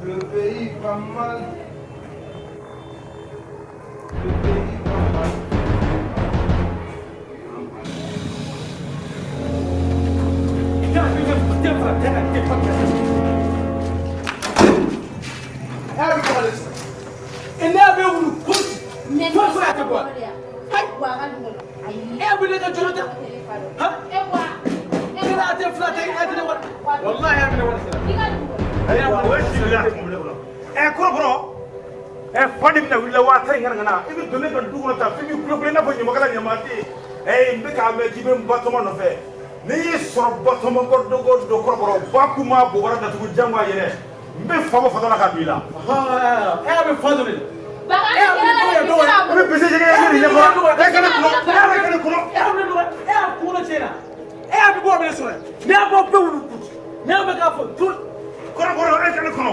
Le pays va mal. Le pays va mal. Ni sɔrɔ batɔma ko do kɔrɔbɔrɔ ba kuma bɔbara datugu jango a yɛrɛ n bɛ fa fa la ka don I la e bɛ fa don de e bɛ bese jɛgɛ e ni ɲɛfɔ e kana kɔnɔ e kana kɔnɔ e y'a kunkolo tiɲɛ na e y'a bɛ bɔ bɛ sɔrɔ n'i y'a bɔ bɛɛ wulu kutu n'i y'a bɛ k'a fɔ tu kɔrɔbɔrɔ e kana kɔnɔ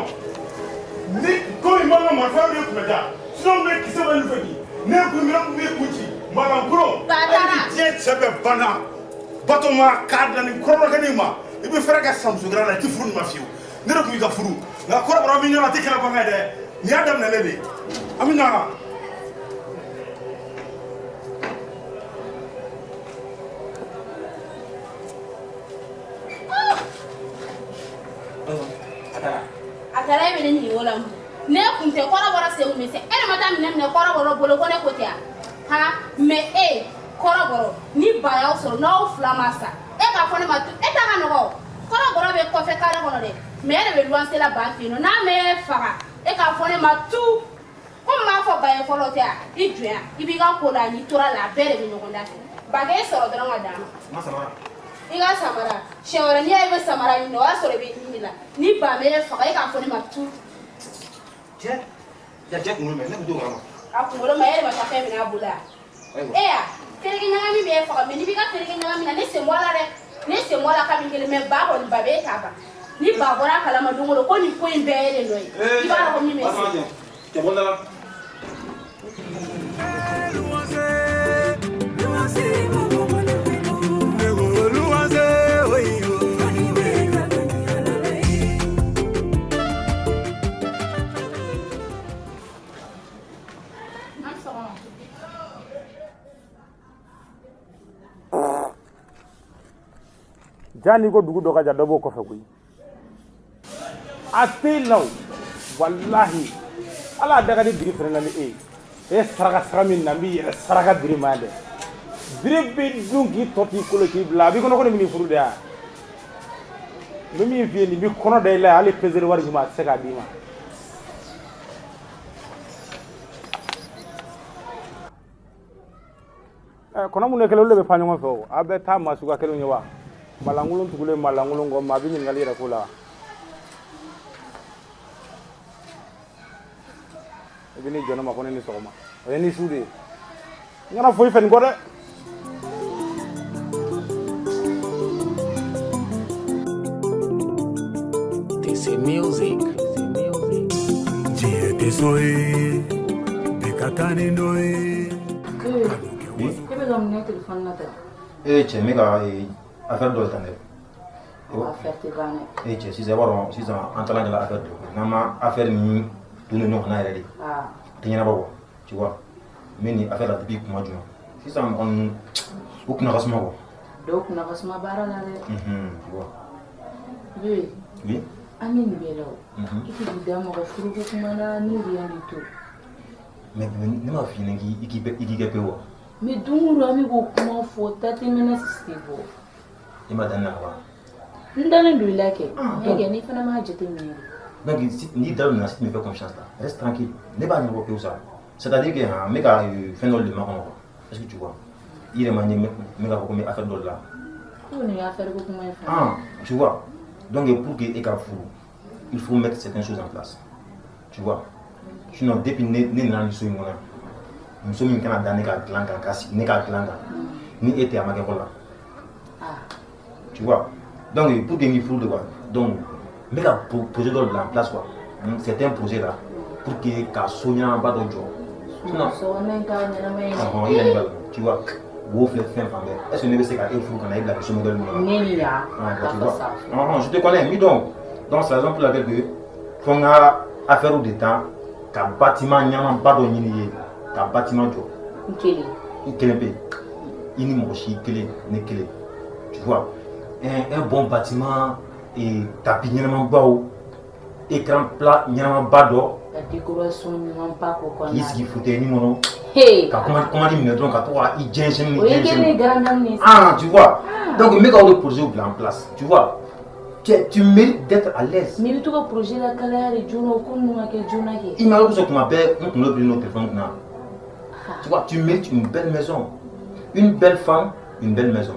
ni ko in man ka marifa de kun bɛ da sinon bɛ kisɛ bɛ nufɛ bi ne kun bɛ kun ci malankolon e ni diɲɛ cɛ bɛ banna Batoma k'a ni kɔrɔkɛnin ma I bɛ fɛrɛ ka san musogira la I tɛ furu ma fiyewu ne de tun ka furu nka kɔrɔbɔrɔ min ɲɛna a tɛ kɛlɛ bange dɛ nin y'a daminɛ de an bɛ na a taara e bɛ ne ɲininka o la ne kun tɛ kɔrɔbɔrɔ sen min fɛ e de ma taa minɛ kɔrɔbɔrɔ bolo ko ne ko tɛ ha mais e kɔrɔbɔrɔ ni ba y'aw sɔrɔ n'aw fila ma sa e k'a fɔ ne ma e t'a ka nɔgɔ kɔrɔbɔrɔ bɛ kɔfɛ kare kɔnɔ dɛ mais e de bɛ luwanse la ba fɛ yen nɔ n'a mɛ faga e k'a fɔ ne ma tu ko n b'a fɔ ba ye fɔlɔ tɛ a I jɔnya I b'i ka ko la n'i tora la a bɛɛ de bɛ ɲɔgɔn da fɛ ba kɛ e sɔrɔ dɔrɔn ka d'a ma I ka samara siɲɛ wɛrɛ n'i y'a ye I bɛ samara ɲini o y'a sɔrɔ I bɛ ɲini la ni ba mɛ faga e k'a fɔ ne ma tu cɛ kunkolo mɛ ne kun t'o kalama a kunkolo ma e de ma taa fɛn minɛ a bolo yan e ya tereke ɲagami bɛ faga mais n'i b'i ka tereke ɲagami na ne sen bɔ la dɛ ne sen bɔ la kabini kelen mais ba kɔni ba b'e t'a ban ni ba bɔra a kalama don o don ko nin ko in bɛɛ ye de nɔ ye I b'a dɔn ko min bɛ se cɛ bɔ da la Jani ko dugu dɔ ka jan dɔ b'o kɔfɛ koyi a tɛ la wallahi ala y'a daga ni biri fɛnɛ na ni e ye saraka sara min na n b'i yɛrɛ saraka biri ma dɛ biri bɛ dun k'i tɔ k'i kolo k'i bila a b'i kɔnɔ ko ne bɛ n'i furu de wa n bɛ min f'i ye nin b'i kɔnɔ da I la hali peseli wari juma a tɛ se k'a d'i ma kɔnɔ mun de kɛlen olu de bɛ pan ɲɔgɔn fɛ o a bɛ taa maa suguya kelenw ye wa malankolon tugulen malankolon kɔ maa bɛ ɲininkali yɛrɛ ko la I bɛ n'i jɔ ne ma ko ne ni sɔgɔma o ye ni su de ye n kana foyi fɛ nin kɔ dɛ This is music. Dieu désolé, Bekatani noé. E bɛ ka minɛ téléphone na tan. Cɛ n bɛ ka affaire dɔ tan dɛ. Affaire tɛ ban dɛ. Cɛ sisan i b'a dɔn sisan an taara kɛla affaire dɔ n'an ma affaire nin dun ɲɔgɔn na yɛrɛ de. A tɛ ɲɛnabɔ quoi tu vois mais nin affaire la depuis kuma jumɛn sisan kɔni o kunna ka suma quoi. Dɔw kunna ka suma baara la dɛ. Tu vois. Oui. Oui. An bɛ nin bɛɛ la o. I tɛ da mɔgɔ furuko kuma la ni rien du tout. Mais ne m'a f'i ɲɛna k'i kɛ pe wa. Mais don o don an bɛ k'o kuma fɔ tatemina si tɛ bɔ. I ma dan na wa. N dalen don I la kɛ. Mais kɛ n'i fana m'a jateminɛ. Donc ni dalen na si tu me fais confiance là reste tranquille ne b'a ɲɛnabɔ pewu sa c'est-à-dire que n bɛ ka fɛn dɔ de ma kɔnɔ quoi est-ce que tu vois I yɛrɛ ma ɲɛ n bɛ k'a fɔ ko n bɛ affaire dɔ de la. Ko nin ye affaire ko kuma ye fana. Tu vois donc pour que e ka furu il faut mettre certaines choses en place tu vois sinon depuis ne nana ni so in kɔnɔ muso min kana da ne ka dilan kan ka sigi ne ka dilan kan ni e tɛ a ma kɛ ko la tu vois donc pour que n k'i furu de quoi donc n bɛ ka projet dɔ de la en place quoi c'est un projet là pour que ka sonya ba do jo. Non. Tu vois. Vous faites fin famille. Est-ce que vous savez qu'il faut qu'on aille la question modèle? Non, je te connais, mais donc c'est la raison pour laquelle que qu'on a affaire au détail, qu'un bâtiment n'y a pas de nier, qu'un bâtiment jo. Quel pays? Il n'y a pas de clé. Tu vois, un bon bâtiment et tapis n'y a pas de écran plat n'y a pas d'eau. La décoration n'y a pas quoi. Qu'est-ce qu'il faut tenir mon Hey. Comment dire donc à toi il gêne. Ah, tu vois. Donc mets le projet en place. Tu vois. Tu mérites d'être à l'aise. Mais tout le projet la calère et Juno comme il m'a dit qu'on m'appelle on notre téléphone. Tu vois, tu mérites une belle maison. Une belle femme, une belle maison.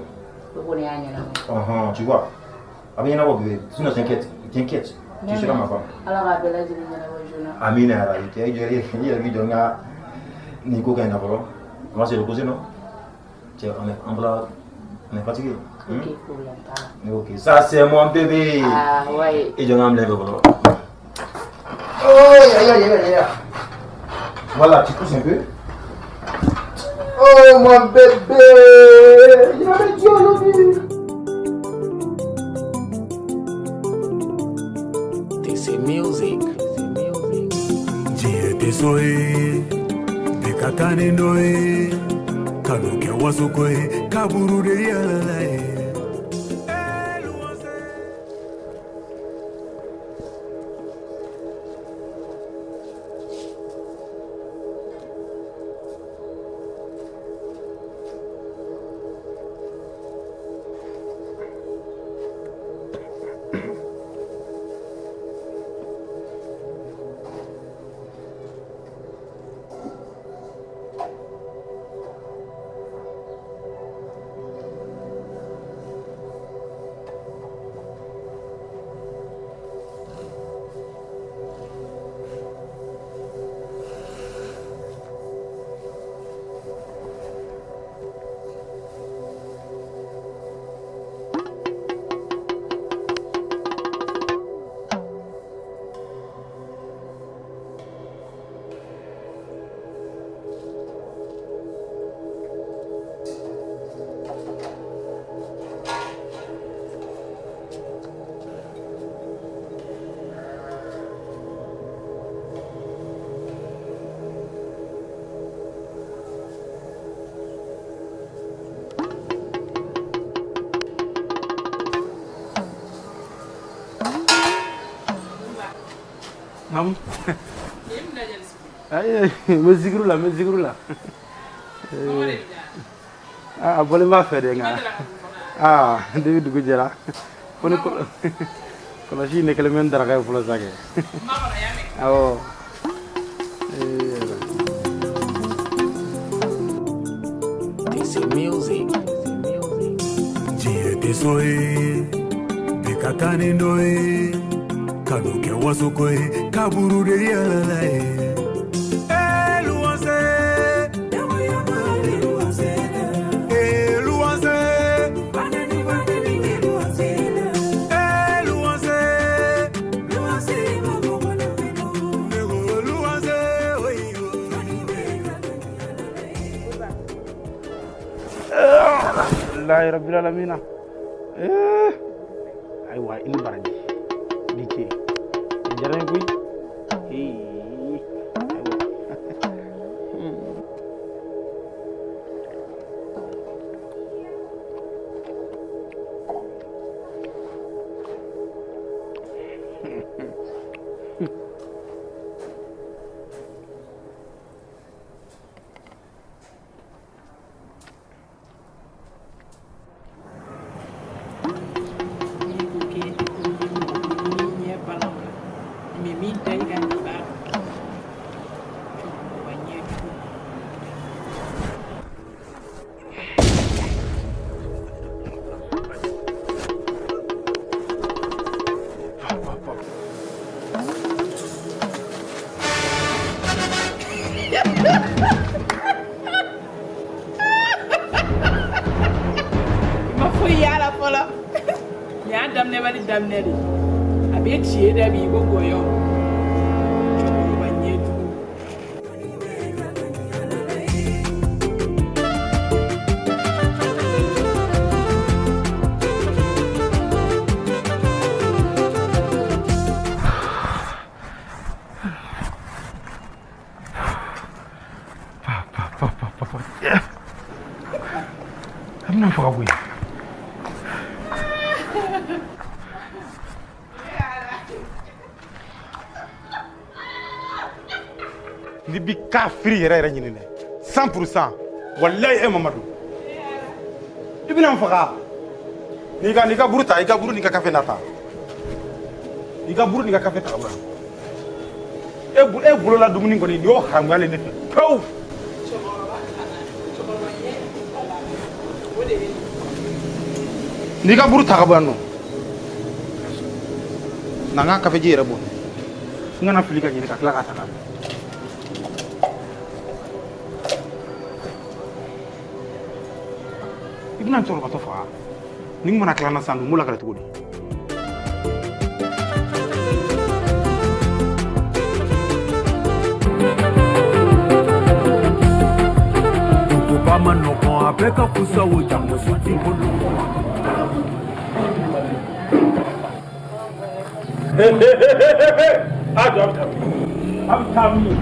Tu vois. Sinon t'inquiète. Tu seras ma femme. Alors Amina, Nico Gaina, on va se reposer, non? On est fatigué. Ok, ça c'est mon bébé. Ah, ouais. Et je vais me lever. Oh, voilà, tu pousses un peu. Oh, mon bébé. Il va me tuer. This is music. Soe, Bekatane noe, Kanuke wasokoe, Kaburu de yalae. Nam. Aye, me zikru la. Ah, boleh ma fere nga. Ah, dewi dugu jara. Kono kono shi ne kele men dara kay fulo sake. Oh. This is music. Jie desoe, Bekatane noe, Kanuke wasokoe, Kaburu de yalae. Alhamdulillahi Rabbil Alamin. Aywa ini baraji dike jaran kuy Damned. I bet she had a big boy. bɛna faga koyi ni bi kafiri yɛrɛ yɛrɛ ɲini dɛ 100% wallahi e Mamadu i bɛna faga ni ka buru ta i ka buru ni ka kafe nata i ka buru ni ka kafe ta ba e bolola dumuni kɔni ni y'o haramuyalen ne fɛ pewu ni ka buru ta ka bɔ yan nɔ na n ka kafeji yɛrɛ bɔ n kana fili ka ɲini ka tila k'a ta ka i bɛna n cɛkɔrɔbatɔ faga ni n mana tila n na sisan dun n b'o lakale cogo di Bama no kon apeka fusa wo jango suti bolu. Abtami.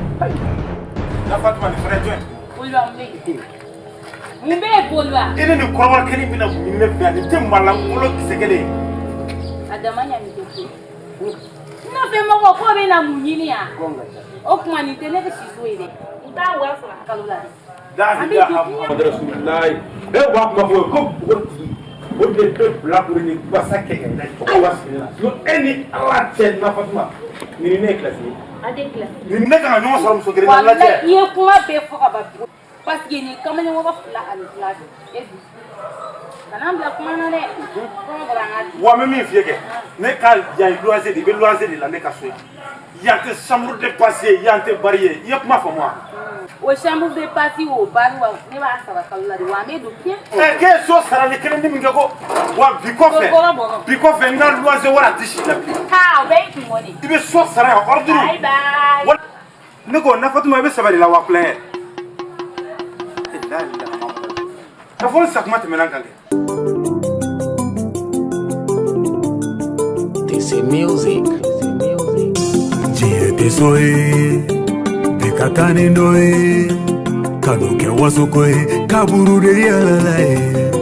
Na Fatima ni frère joint. Bolwa mbe. Mbe bolwa. Ene ni korwa keni bina minne bia ni te mala ngolo kisekele. Adamanya ni tefu. Na fe mo ko be na munyini ya. O kuma ni tele ke sisuire. Uta wa fra kalula. Dahila Muhammad Rasulullah. E wa ma fo ko o de peuple pour ni basake ga ko wasila. No eni ala chen na Fatima. Ni ne classe. Ade classe. Ni ne ka no so so gere na la Wallahi ye kuma be fo ka ba. Parce que ni kamane wo ba fula al classe. Ezi. Kana mbla kuma na de. Ko ngora ngati. Wa me mi fieke. Ne ka ya loisir de be loisir de la ne ka so. Yante chambre de passer, yante barrière. Y a kuma fa moi. O chambre de passer o barwa ne ba saba kalula de wa me do pie. E ke so sara ne kene mi ngako. Wa biko fe. Biko fe na loisir wala tishi la. Ha o be tu moni. Ibe so sara ordre. Bye bye. Ne ko na Fatima be sabari la wa plein. Ta fon sakma te menangale. This is music. Jie tesoe, bekatani noe, kanuke wasokoe, kaburu de yalalae.